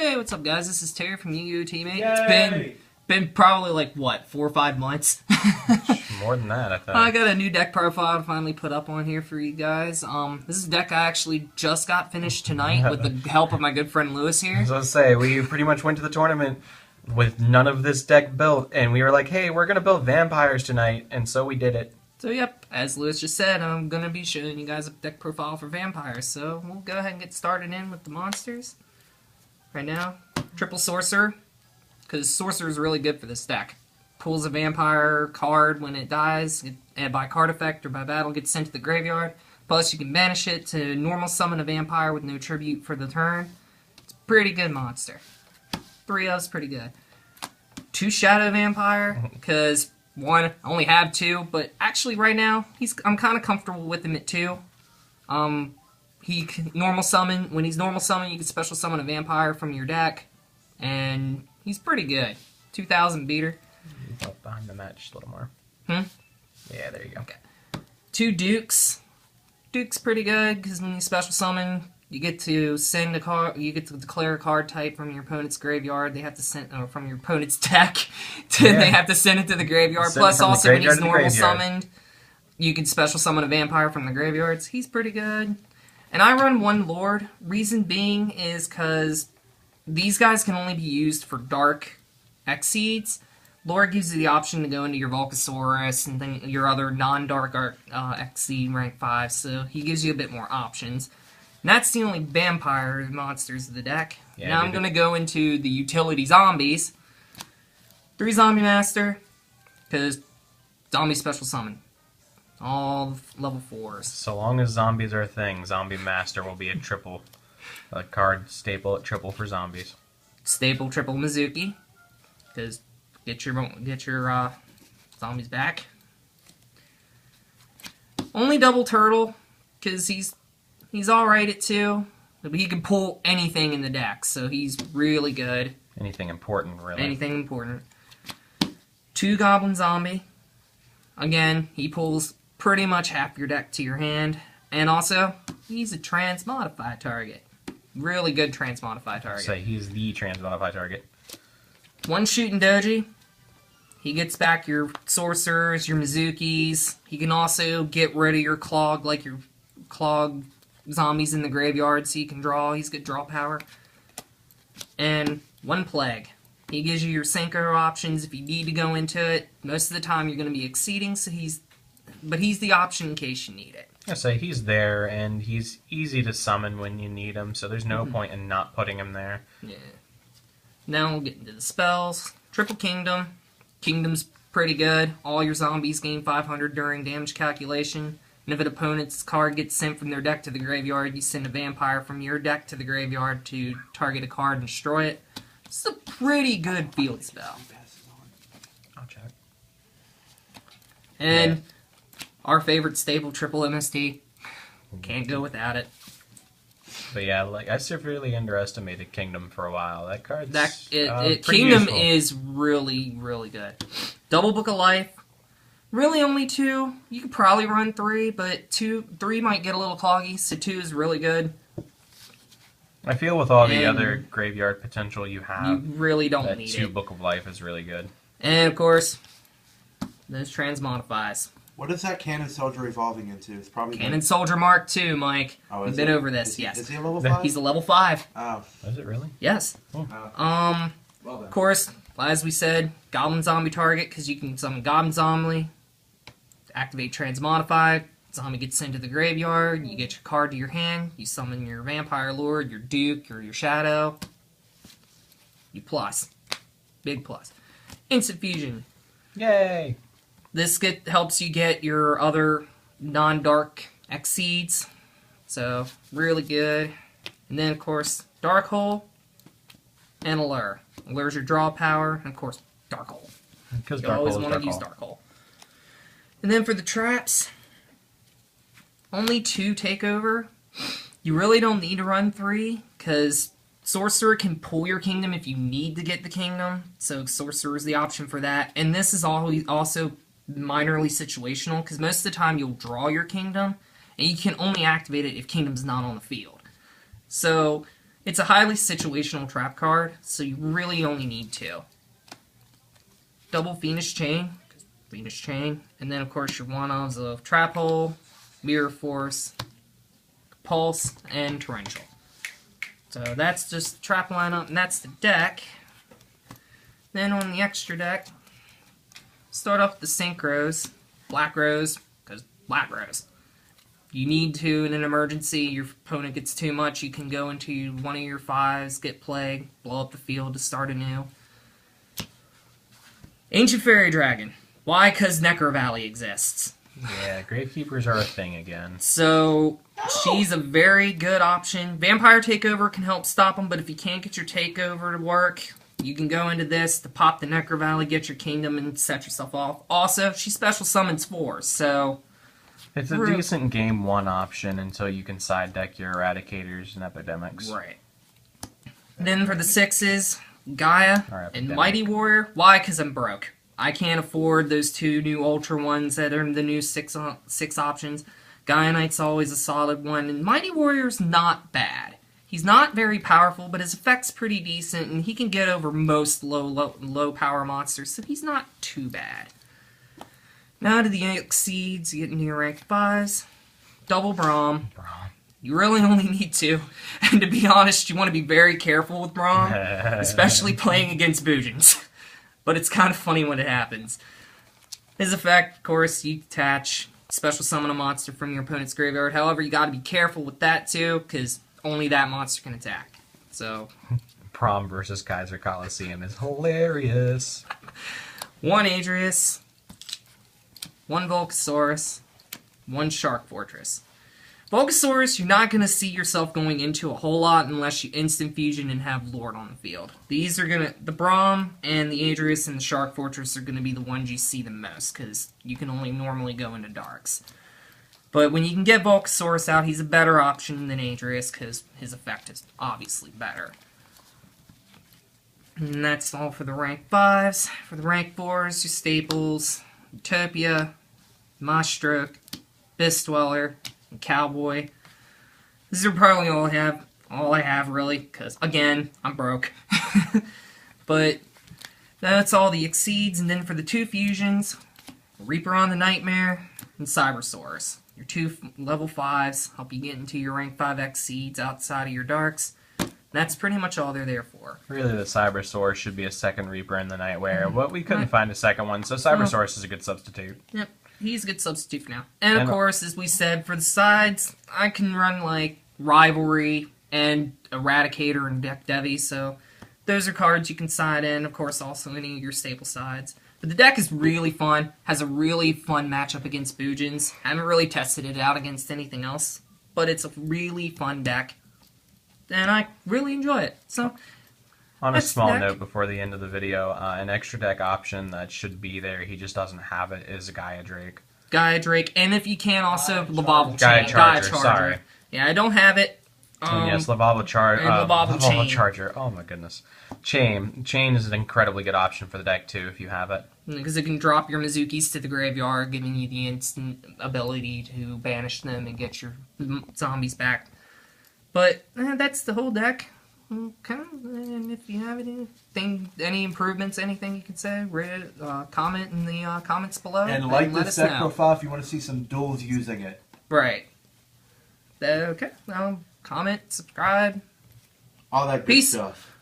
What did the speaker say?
Hey, what's up, guys? This is Terry from Yugioh Teammate. Yay! It's been probably like, what, 4 or 5 months? More than that, I think. I got a new deck profile to finally put up on here for you guys. This is a deck I actually just got finished tonight with the help of my good friend Lewis here. So let's say, we pretty much went to the tournament with none of this deck built, and we were like, hey, we're going to build vampires tonight, and so we did it. So, yep, as Lewis just said, I'm going to be showing you guys a deck profile for vampires. So, we'll go ahead and get started in with the monsters. Right now, triple sorcerer, because sorcerer is really good for this deck. Pulls a vampire card when it dies, and by card effect or by battle gets sent to the graveyard. Plus, you can banish it to normal summon a vampire with no tribute for the turn. It's a pretty good monster. 3-of's pretty good. 2 shadow vampire, because one, I only have 2, but actually right now, I'm kind of comfortable with him at 2. He can normal summon. When he's normal summon, you can special summon a vampire from your deck, and he's pretty good. 2,000 beater. Up behind the match just a little more. Yeah, there you go. Okay. 2 dukes. Duke's pretty good because when you special summon, you get to send a card. You get to declare a card type from your opponent's graveyard. They have to send from your opponent's deck. They have to send it to the graveyard. Plus, also when he's normal summoned, you can special summon a vampire from the graveyards. He's pretty good. And I run 1 Lord. Reason being is because these guys can only be used for dark Exceeds. Lord gives you the option to go into your Volcasaurus and then your other non-dark Exceed rank 5, so he gives you a bit more options. And that's the only vampire monsters of the deck. Yeah, now I'm going to go into the utility zombies. 3 Zombie Master, because zombie special summon. All level 4s. So long as zombies are a thing, Zombie Master will be a triple. A card staple at triple for zombies. Staple triple Mizuki, because get your zombies back. Only double turtle, because he's alright at 2. But he can pull anything in the deck, so he's really good. Anything important, really. Anything important. 2 goblin zombie. Again, he pulls pretty much half your deck to your hand. And also, he's a transmodify target. Really good transmodify target. So he's the transmodify target. 1 shooting doji. He gets back your sorcerers, your Mizukis. He can also get rid of your clog, like your clog zombies in the graveyard, so you can draw. He's got draw power. And 1 plague. He gives you your synchro options if you need to go into it. Most of the time you're going to be exceeding, so he's the option in case you need it. I say he's there, and he's easy to summon when you need him, so there's no point in not putting him there. Yeah. Now we'll get into the spells. Triple Kingdom. Kingdom's pretty good. All your zombies gain 500 during damage calculation. And if an opponent's card gets sent from their deck to the graveyard, you send a vampire from your deck to the graveyard to target a card and destroy it. It's a pretty good field spell. I'll check. And our favorite staple, triple MST. Can't go without it. But yeah, like I severely underestimated Kingdom for a while. That card's Kingdom useful. Is really, really good. Double Book of Life. Really only 2. You could probably run 3, but 3 might get a little cloggy, so 2 is really good. I feel with all the other graveyard potential you have, you really don't need 2 Book of Life is really good. And of course, those transmodifies. What is that Cannon Soldier evolving into? It's probably Cannon Soldier Mark II, Mike. Oh, We've been over this, yes. Is he a level 5? He's a level 5. Oh. Is it really? Yes. Oh. Well of course, as we said, Goblin Zombie target, because you can summon Goblin Zombie, activate Transmodify, zombie gets sent to the graveyard, you get your card to your hand, you summon your Vampire Lord, your Duke, or your Shadow. You plus. Big plus. Instant Fusion. Yay! This helps you get your other non-dark Exceeds. So, really good. And then, of course, Dark Hole and Allure. Allure's your draw power, and of course, Dark Hole. Because you always want to use Dark Hole. And then for the traps, only 2 takeover. You really don't need to run 3, because Sorcerer can pull your kingdom if you need to get the kingdom. So Sorcerer is the option for that. And this is also minorly situational, because most of the time you'll draw your kingdom, and you can only activate it if kingdom's not on the field. So It's a highly situational trap card, so you really only need 2. Double Fiendish Chain, and then of course your one-ofs of Trap Hole, Mirror Force, Pulse, and Torrential. So that's just the trap lineup, and that's the deck. Then on the extra deck, start off with the Synchros, Black Rose, because Black Rose. You need to, in an emergency, your opponent gets too much, you can go into one of your 5s, get Plague, blow up the field to start anew. Ancient Fairy Dragon. Why? Because Necro Valley exists. Yeah, Gravekeepers are a thing again. So, she's a very good option. Vampire Takeover can help stop them, but if you can't get your Takeover to work, you can go into this to pop the Necro Valley, get your Kingdom, and set yourself off. Also, she special summons 4, so... It's a decent game 1 option until you can side deck your Eradicators and Epidemics. Right. Then for the 6s, Gaia and Epidemic. Mighty Warrior. Why? Because I'm broke. I can't afford those 2 new Ultra ones that are the new 6 options. Gaia Knight's always a solid one, and Mighty Warrior's not bad. He's not very powerful, but his effect's pretty decent, and he can get over most low power monsters, so he's not too bad. Now to the Exceeds, you get into your rank 5s. Double Braum. You really only need 2. And to be honest, you want to be very careful with Braum, especially playing against Boojins. But it's kind of funny when it happens. His effect, of course, you attach special summon a monster from your opponent's graveyard. However, you got to be careful with that too, because only that monster can attack. So, Prom versus Kaiser Coliseum is hilarious. 1 Adrius, 1 Volcasaurus, 1 Shark Fortress. Volcasaurus, you're not going to see yourself going into a whole lot unless you instant fusion and have Lord on the field. These are going to, the Braum and the Adrius and the Shark Fortress are going to be the ones you see the most, because you can only normally go into Darks. But when you can get Volcasaurus out, he's a better option than Adrius, because his effect is obviously better. And that's all for the rank 5s. For the rank 4s, your staples, Utopia, Moshstroke, Abyss Dweller, and Cowboy. These are probably all I have really, because again, I'm broke. But that's all the Exceeds, and then for the 2 fusions, Reaper on the Nightmare and Cybersaurus. Your 2 level 5s help you get into your rank 5 Exceeds outside of your Darks. That's pretty much all they're there for. Really, the Cybersaurus should be a second Reaper in the Nightwear, but we couldn't find a second one, so Cybersaurus is a good substitute. Yep. He's a good substitute for now. And of course, as we said, for the sides, I can run like Rivalry and Eradicator and Deck Devi, so those are cards you can side in. Of course, also any of your staple sides. But the deck is really fun, has a really fun matchup against Boojins. Haven't really tested it out against anything else, but it's a really fun deck, and I really enjoy it. So, on a small note before the end of the video, an extra deck option that should be there, he just doesn't have it, is Gaia Drake. Gaia Drake, and if you can, also Lavalval Gaia Chain. Charger, sorry. Yeah, I don't have it. Yes, Lavalval Chain. Charger. Oh my goodness. Chain is an incredibly good option for the deck too, if you have it. Because it can drop your Mizukis to the graveyard, giving you the instant ability to banish them and get your zombies back. But that's the whole deck. Okay, and if you have any improvements, anything you can say, comment in the comments below. And like let this us deck know. profile if you want to see some duels using it. Right. Okay, comment, subscribe. All that good Peace. stuff.